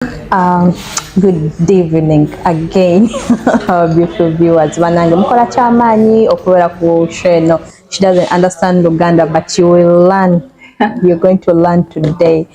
Um, Good evening again, our beautiful viewers. Banange mukola kyamaanyi okubeera ku show eno. She doesn't understand Luganda, but you will learn. You're going to learn today.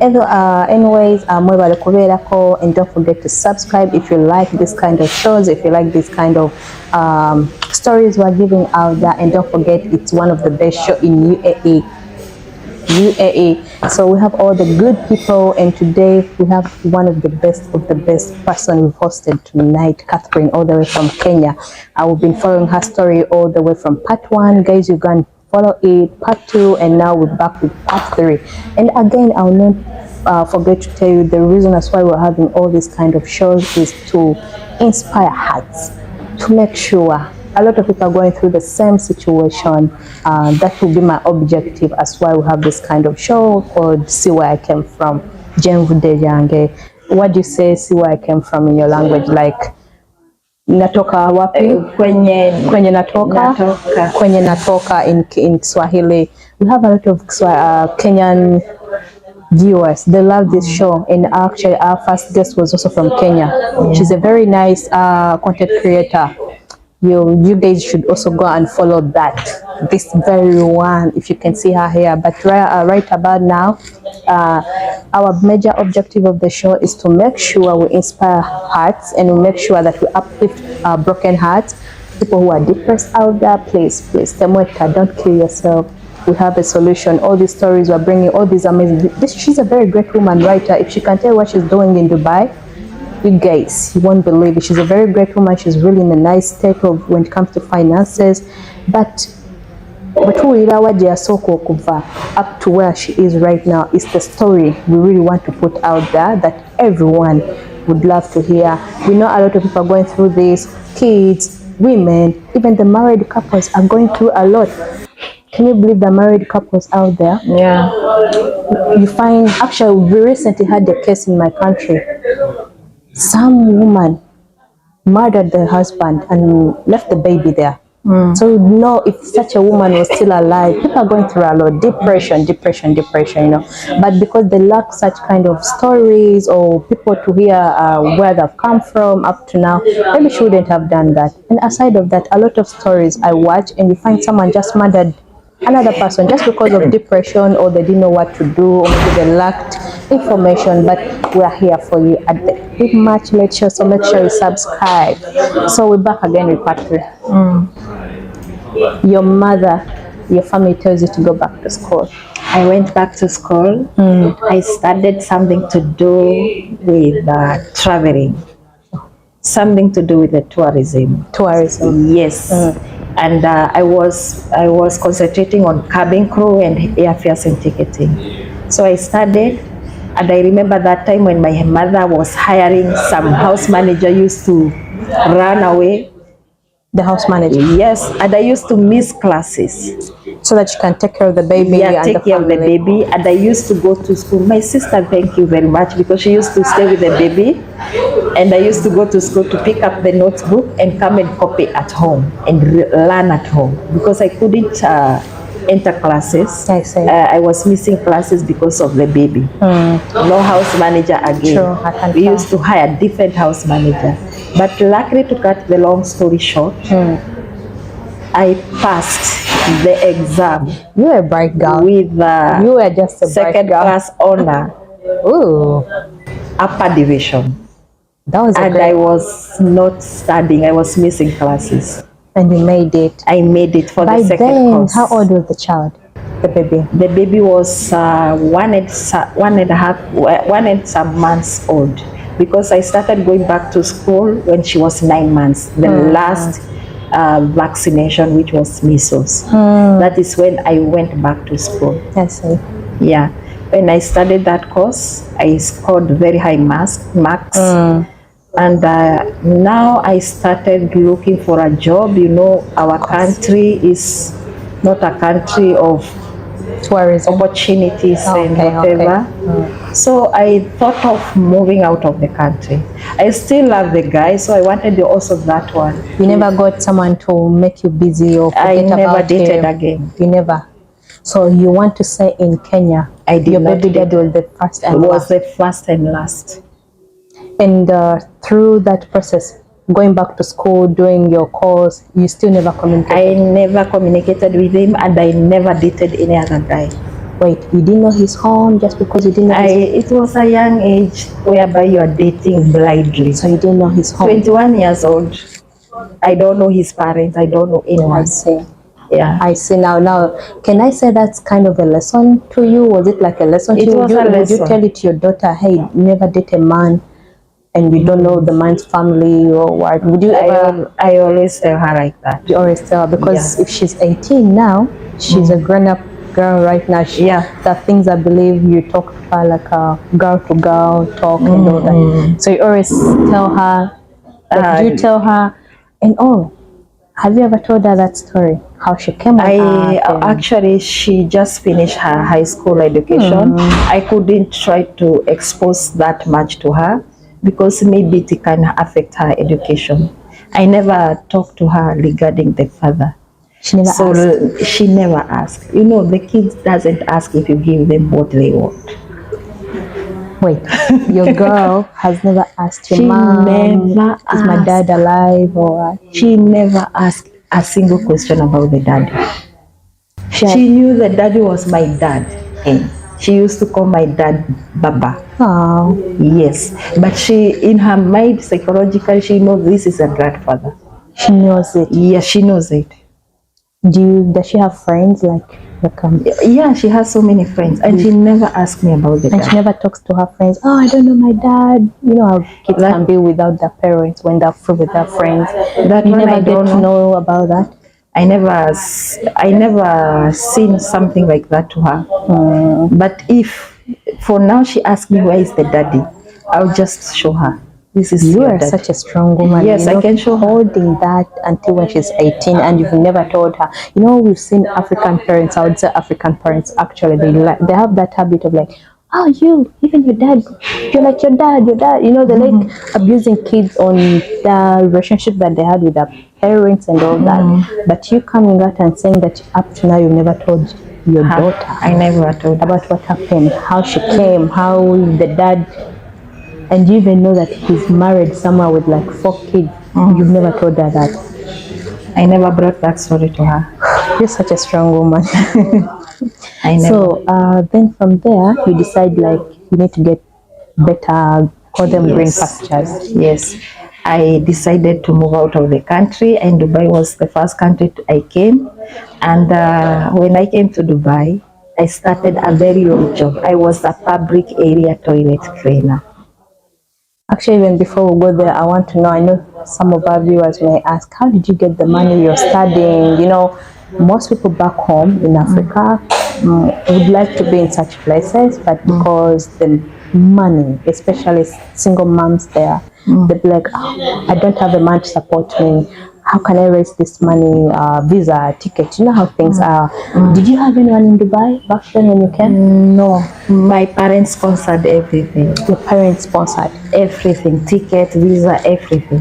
Anyways, mwebale kubeerako, and don't forget to subscribe if you like this kind of shows, if you like this kind of stories we're giving out there, and don't forget it's one of the best show in UAE. So we have all the good people, and today we have one of the best person we've hosted tonight, Catherine, all the way from Kenya. I've been following her story all the way from part 1. Guys, you can follow it, part 2, and now we're back with part 3. And again, I'll not forget to tell you the reason as why we're having all these kind of shows is to inspire hearts, to make sure a lot of people are going through the same situation. That will be my objective as why we have this kind of show called See Where I Came From. What do you say, see where I came from in your language? Like, natoka wapi? Kwenye natoka. Kwenye natoka in Swahili. We have a lot of Kenyan viewers. They love this show, and actually our first guest was also from Kenya. She's a very nice content creator. You guys should also go and follow this very one, if you can see her here. But right about now, our major objective of the show is to make sure we inspire hearts, and we make sure that we uplift broken hearts. People who are depressed out there, please, Temweta, don't kill yourself. We have a solution. All these stories we're bringing, all these amazing. She's a very great woman writer. If she can tell what she's doing in Dubai, you guys, you won't believe it. She's a very great woman. She's really in a nice state of when it comes to finances. But who up to where she is right now is the story we really want to put out there that everyone would love to hear. We know a lot of people are going through this. Kids, women, even the married couples are going through a lot. Can you believe the married couples out there? Yeah. You find, actually, we recently had a case in my country. Some woman murdered the husband and left the baby there. So you know, if such a woman was still alive, people are going through a lot, depression, you know. But because they lack such kind of stories or people to hear where they've come from up to now, maybe she wouldn't have done that. And aside of that, a lot of stories I watch, and you find someone just murdered another person just because of depression, or they didn't know what to do, or maybe they lacked information. But we are here for you at the Big Match Lecture, so make sure you subscribe. So we're back again with part 3. Your mother, your family tells you to go back to school. I went back to school. I started something to do with traveling, something to do with the tourism. Yes. And I was concentrating on cabin crew and airfares and ticketing. So I started, and I remember that time when my mother was hiring some house manager used to run away. The house manager? Yes, and I used to miss classes. So that you can take care of the baby. Yeah, take care of the baby. And I used to go to school. My sister, thank you very much, because she used to stay with the baby. And I used to go to school to pick up the notebook and come and copy at home and learn at home, because I couldn't enter classes. I was missing classes because of the baby. No house manager again. True, we used to hire different house manager. But luckily, to cut the long story short, I passed the exam. You were a bright girl. With you were just a second class honor. Ooh. Upper division. That was and I was not studying. I was missing classes. And you made it. I made it for the second course. How old was the child? The baby? The baby was 1 and some months old, because I started going back to school when she was 9 months. The last vaccination, which was measles. That is when I went back to school. I see. Yeah. When I studied that course, I scored very high marks. And now I started looking for a job. You know, our country is not a country of tourism opportunities and whatever. So I thought of moving out of the country. I still love the guy, so I wanted also that one. You never got someone to make you busy or forget I never about dated again. You never. So you want to say in Kenya, I did your not baby daddy was the first and last. Was the first and last. And through that process, going back to school, doing your course, you still never communicated? I never communicated with him, and I never dated any other guy. Wait, you didn't know his home just because you didn't know It was a young age whereby you are dating blindly. So you didn't know his home? 21 years old. I don't know his parents. I don't know anyone. I see. Yeah. I see now. Now, can I say that's kind of a lesson to you? Was it like a lesson to It you? was a Would lesson. you tell it to your daughter, hey, never date a man and you don't know the man's family or what? Would you ever? I always tell her like that. You always tell her, because if she's 18 now, she's a grown-up girl right now. The things I believe you talk to her like a girl to girl talk and all that. So you always tell her, like, you tell her, and have you ever told her that story? How she came on Actually, she just finished her high school education. I couldn't try to expose that much to her because maybe it can affect her education. I never talked to her regarding the father. She never asked. She never asked. You know, the kids doesn't ask if you give them what they want. Wait, your girl has never asked your mom, never is my dad alive or what? She never asked a single question about the daddy. She knew the daddy was my dad. And she used to call my dad Baba. Oh. Yes. But she, in her mind, psychologically, she knows this is a grandfather. She knows it? Yes, she knows it. Does she have friends like Yeah, she has so many friends, and she never asked me about the dad. And she never talks to her friends. Oh, I don't know my dad. You know how kids can be without their parents when they're free with their friends. That you one never I get don't to know about that. I never seen something like that to her. But if for now she asks me where is the daddy, I'll just show her. This is you are such a strong woman. Yes, I can show her. Holding that until when she's 18, and you've never told her. You know, we've seen African parents. I would say African parents actually they have that habit of like, oh, even your dad, you're like your dad. You know, they like abusing kids on the relationship that they had with their parents and all that. But you coming out and saying that up to now you've never told your daughter. I never told her about what happened, how she came, how the dad. And you even know that he's married somewhere with like 4 kids. You've never told her that. I never brought that story to her. You're such a strong woman. I never. So then from there, you decide like you need to get better, call them green pastures. Yes. I decided to move out of the country, and Dubai was the first country I came. And when I came to Dubai, I started a very old job. I was a public area toilet cleaner. Actually, even before we go there, I want to know, I know some of our viewers may ask, how did you get the money you're studying? You know, most people back home in Africa would like to be in such places, but because the money, especially single moms there, they'll be like, oh, I don't have a man to support me. How can I raise this money, visa, ticket? You know how things are. Did you have anyone in Dubai back then when you came? No, my parents sponsored everything. Your parents sponsored? Everything, ticket, visa, everything.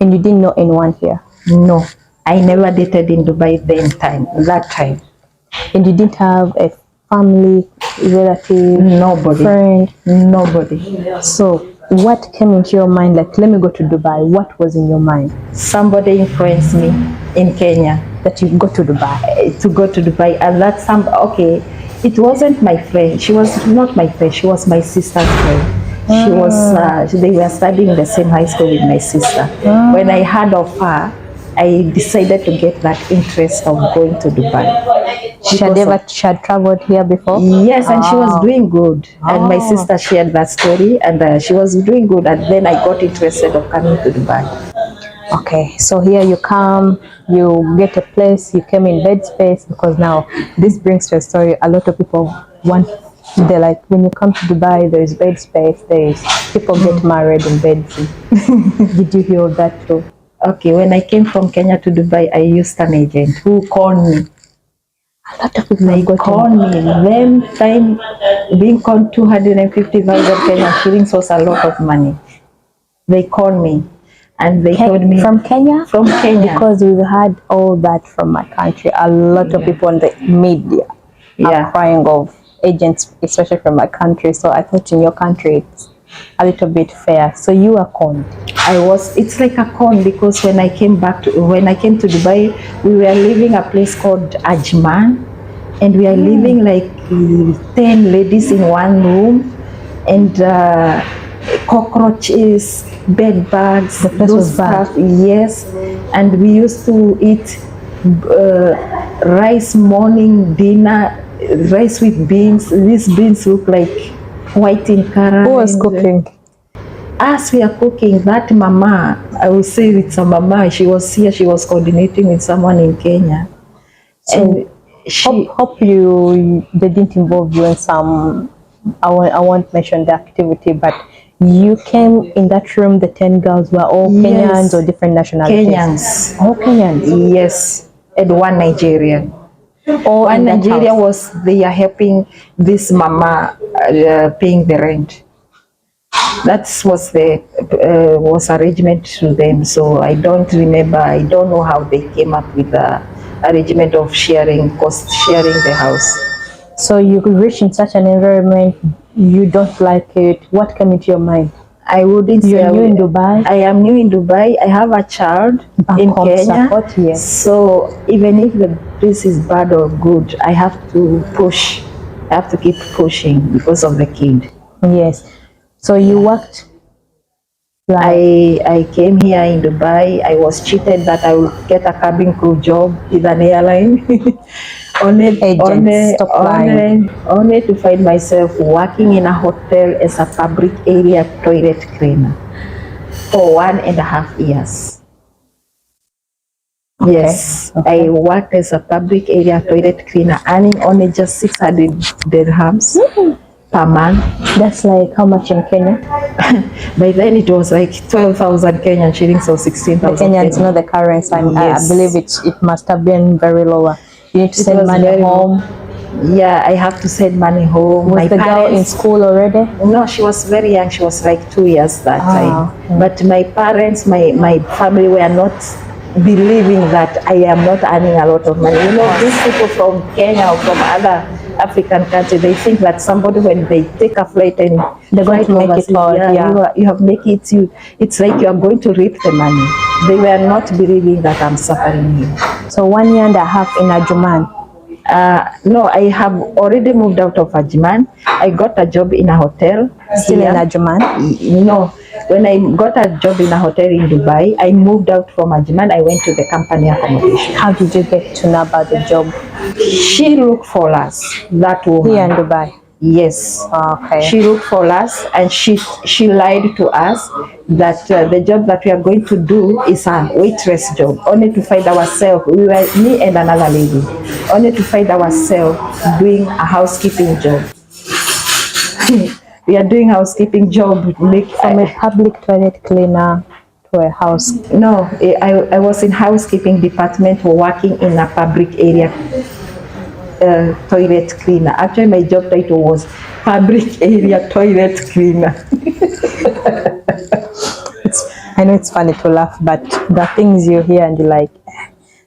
And you didn't know anyone here? No, I never dated in Dubai that time. And you didn't have a family, relative, nobody, friend? Nobody. So what came into your mind, like, let me go to Dubai? What was in your mind? Somebody influenced me in Kenya. That you go to Dubai? To go to Dubai. And that's okay, it wasn't my friend. She was not my friend. She was my sister's friend. She was, they were studying the same high school with my sister. When I heard of her, I decided to get that interest of going to Dubai. She had traveled here before? Yes, and she was doing good. And my sister shared that story, and she was doing good. And then I got interested of coming to Dubai. Okay, so here you come, you get a place, you came in bed space, because now this brings to a story. A lot of people they're like, when you come to Dubai, there's bed space, people get married in bed. Did you hear of that too? Okay, when I came from Kenya to Dubai, I used an agent who called me. A lot of people called me. Then time being called 250,000 Kenyan shillings was a lot of money. They called me and they told me. From Kenya? From Kenya. Because we've had all that from my country. A lot of people in the media are crying of agents, especially from my country. So I thought in your country a little bit fair. So you are conned. It's like a con, because when I came to Dubai, we were living a place called Ajman, and we are living like 10 ladies in one room, and cockroaches, bed bugs, those stuff. Yes, and we used to eat rice morning, dinner, rice with beans. These beans look like white in color. Who was cooking? As we are cooking, that mama, I will say it's a mama, she was here, she was coordinating with someone in Kenya. So and hope they didn't involve you in some, I won't mention the activity, but you came in that room, the 10 girls were all Kenyans or different nationalities? Kenyans. All Kenyans? Yes, and one Nigerian. One Nigerian was there helping this mama paying the rent. That was arrangement to them. So I don't remember. I don't know how they came up with the arrangement of sharing the house. So you could reach in such an environment, you don't like it. What came into your mind? I wouldn't say. You're new in Dubai? I am new in Dubai. I have a child in Kenya. Support, yes. So even if the place is bad or good, I have to push. I have to keep pushing because of the kid. Yes. So you worked? I came here in Dubai. I was cheated that I would get a cabin crew job with an airline. only to find myself working in a hotel as a public area toilet cleaner for 1.5 years. Okay. Yes, okay. I worked as a public area toilet cleaner, earning only just 600 dirhams per month. That's like how much in Kenya? By then it was like 12,000 Kenyan shillings or 16,000. The Kenyans know the currency. Yes. I believe it must have been very lower. You need to send money home. Yeah, I have to send money home. Was the girl in school already? No, she was very young. She was like 2 years that time. Okay. But my parents, my family were not believing that I am not earning a lot of money. You know, these people from Kenya or from other African countries, they think that somebody, when they take a flight and they're going to make it all, you have make it, it's like you are going to reap the money. They were not believing that I'm suffering here. So 1.5 years in Ajman? No, I have already moved out of Ajman. I got a job in a hotel. Still in Ajman? No. When I got a job in a hotel in Dubai, I moved out from Ajman. I went to the company accommodation. How did you get to know about the job? She looked for us, that woman. Here in Dubai? Yes. Okay. She looked for us, and she lied to us that the job that we are going to do is a waitress job, only to find ourselves, me and another lady, only to find ourselves doing a housekeeping job. We are doing housekeeping job. From a public toilet cleaner to a house? No, I was in housekeeping department working in a public area toilet cleaner. Actually, my job title was public area toilet cleaner. I know it's funny to laugh, but the things you hear and you're like,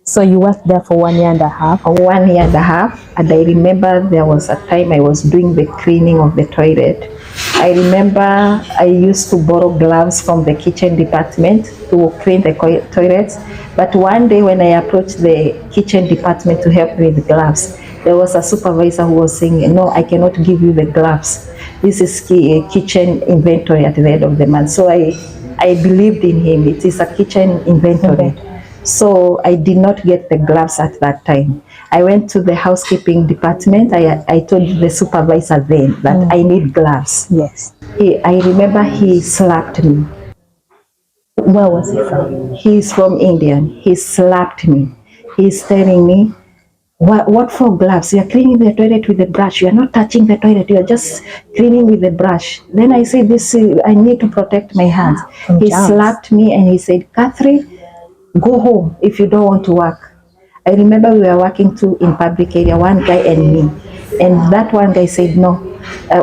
so you worked there for 1.5 years? 1.5 years, and I remember there was a time I was doing the cleaning of the toilet. I remember I used to borrow gloves from the kitchen department to clean the toilets, but one day when I approached the kitchen department to help with the gloves, there was a supervisor who was saying, no, I cannot give you the gloves. This is kitchen inventory at the end of the month. So I believed in him. It is a kitchen inventory. So I did not get the gloves at that time. I went to the housekeeping department. I told the supervisor then that I need gloves. Yes. I remember he slapped me. Where was he from? He's from India. He slapped me. He's telling me, what for gloves? You are cleaning the toilet with the brush. You are not touching the toilet. You are just cleaning with the brush. Then I said, I need to protect my hands. He slapped me and he said, Catherine, go home if you don't want to work. I remember we were working too in public area, one guy and me. And that one guy said, no.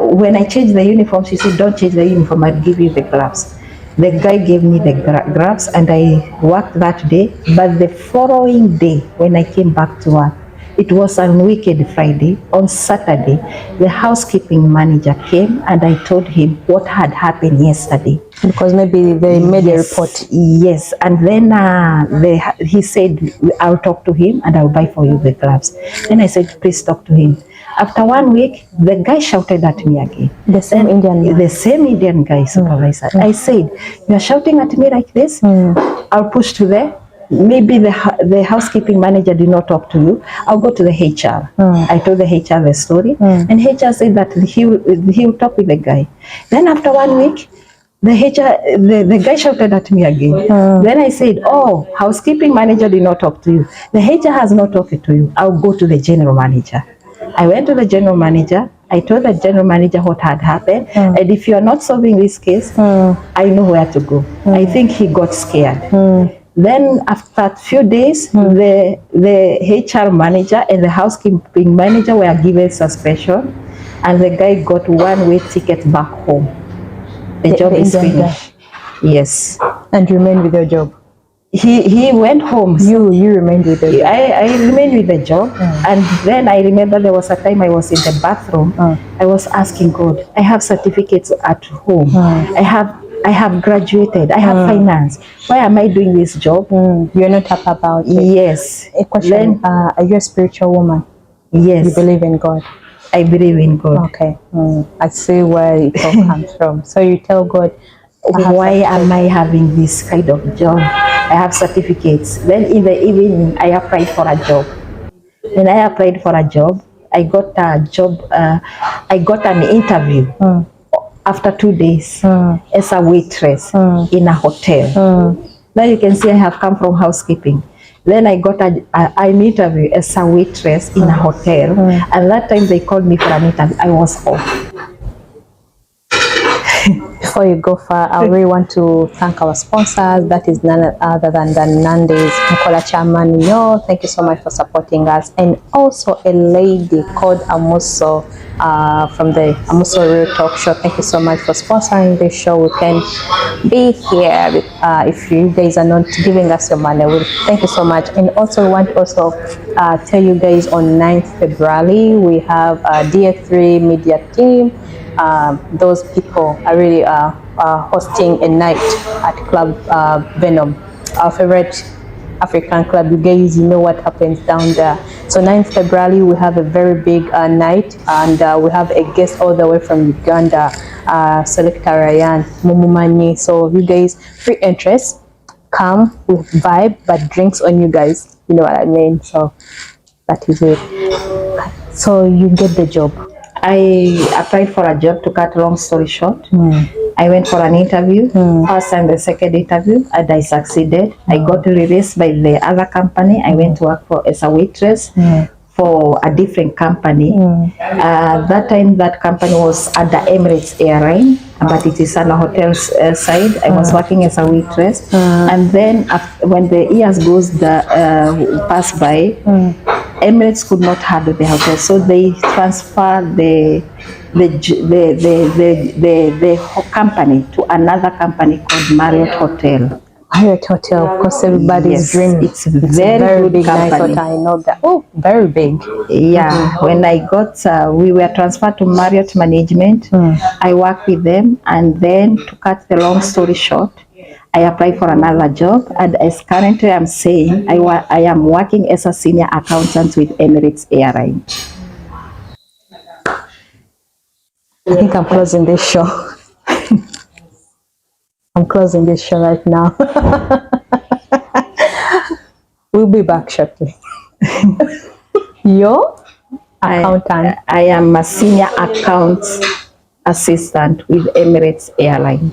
When I changed the uniform, she said, don't change the uniform, I'll give you the gloves. The guy gave me the gloves and I worked that day. But the following day, when I came back to work, It was on Wicked Friday. On Saturday, the housekeeping manager came and I told him what had happened yesterday. Because maybe they made a report. Yes, and then he said, I'll talk to him and I'll buy for you the gloves. Then I said, please talk to him. After 1 week, the guy shouted at me again. The same Indian guy, supervisor. I said, you are shouting at me like this? I'll push to there. Maybe the housekeeping manager did not talk to you. I'll go to the HR. I told the HR the story, and HR said that he'll talk with the guy. Then after 1 week, the guy shouted at me again. Then I said, oh, housekeeping manager did not talk to you. The HR has not talked to you. I'll go to the general manager. I went to the general manager. I told the general manager what had happened, and if you are not solving this case, I know where to go. I think he got scared. Then after a few days, the HR manager and the housekeeping manager were given suspension, and the guy got one-way ticket back home. The job is finished. Yes. And you remained with your job? He went home. You remained with the job? I remained with the job. And then I remember there was a time I was in the bathroom. I was asking God, I have certificates at home. I have graduated. I have finance. Why am I doing this job? You're not happy about it? Yes. A question, are you a spiritual woman? Yes. You believe in God? I believe in God. Okay. I see where it all comes from. So you tell God, why am I having this kind of job? I have certificates. Then in the evening, I applied for a job. When I applied for a job, I got a job. I got an interview. After 2 days, as a waitress in a hotel. Now you can see I have come from housekeeping. Then I got an interview as a waitress in a hotel. And that time they called me for an interview. I was off. Before you go far, I really want to thank our sponsors. That is none other than Nandes, Nicola Chairman. Thank you so much for supporting us. And also a lady called Amuso from the Amuso Real Talk Show. Thank you so much for sponsoring this show. We can be here if you guys are not giving us your money. Thank you so much. And also we want to also tell you guys on 9th February, we have a DA3 media team. Those people are really hosting a night at Club Venom, our favorite African club. You guys, you know what happens down there. So 9th February, we have a very big night, and we have a guest all the way from Uganda, Selector Ryan Mumumani. So you guys, free interest, come with vibe, but drinks on you guys. You know what I mean? So that is it. So you get the job. I applied for a job. To cut a long story short, I went for an interview, first and the second interview, and I succeeded. I got released by the other company. I went to work as a waitress for a different company. That time, that company was at the Emirates Airline, but it is on a hotel side. I was working as a waitress, and then when the years pass by, Emirates could not handle the hotel, so they transferred the company to another company called Marriott Hotel. Marriott Hotel, of course, everybody's dream. It's a very big nice company. hotel. I know that. Oh, very big. Yeah. When I got, we were transferred to Marriott Management. I worked with them, and then to cut the long story short, I applied for another job, and as currently I'm saying, I am working as a senior accountant with Emirates Airline. I think I'm closing this show. I'm closing this show right now. We'll be back shortly. Your accountant? I am a senior account assistant with Emirates Airline.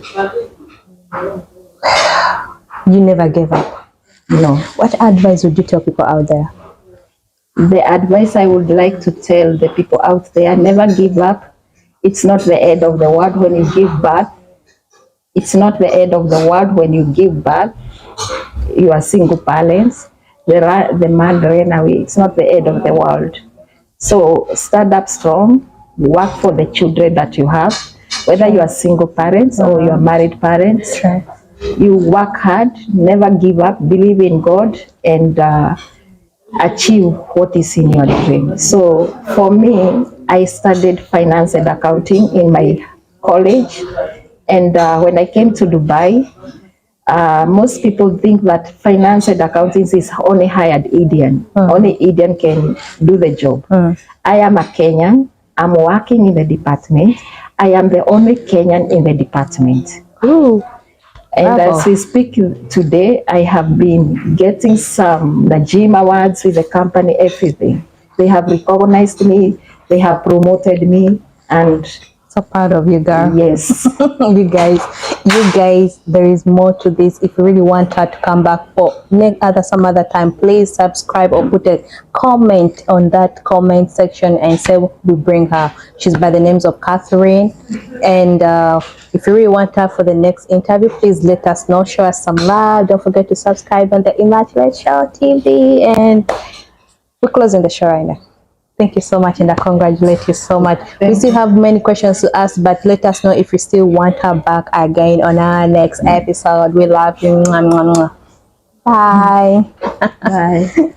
You never gave up? No. What advice would you tell people out there? The advice I would like to tell the people out there, never give up. It's not the end of the world when you give back. It's not the end of the world when you give back. You are single parents. The man ran away. It's not the end of the world. So stand up strong. Work for the children that you have. Whether you are single parents or you are married parents. You work hard. Never give up. Believe in God. And achieve what is in your dream. So for me, I studied finance and accounting in my college. And when I came to Dubai, most people think that finance and accounting is only hired Indian. Only Indian can do the job. I am a Kenyan. I'm working in the department. I am the only Kenyan in the department. Ooh. And Bravo. as we speak today, I have been getting some Najim awards with the company, everything. They have recognized me, they have promoted me, and so proud of you, girl. yes. you guys, there is more to this. If you really want her to come back for some other time, please subscribe or put a comment on that comment section and say we bring her. She's by the names of Catherine. And if you really want her for the next interview, please let us know. Show us some love. Don't forget to subscribe on the Immaculate Show TV. And we're closing the show right now. Thank you so much, and I congratulate you so much. We still have many questions to ask, but let us know if you still want her back again on our next episode. We love you. Bye. Bye.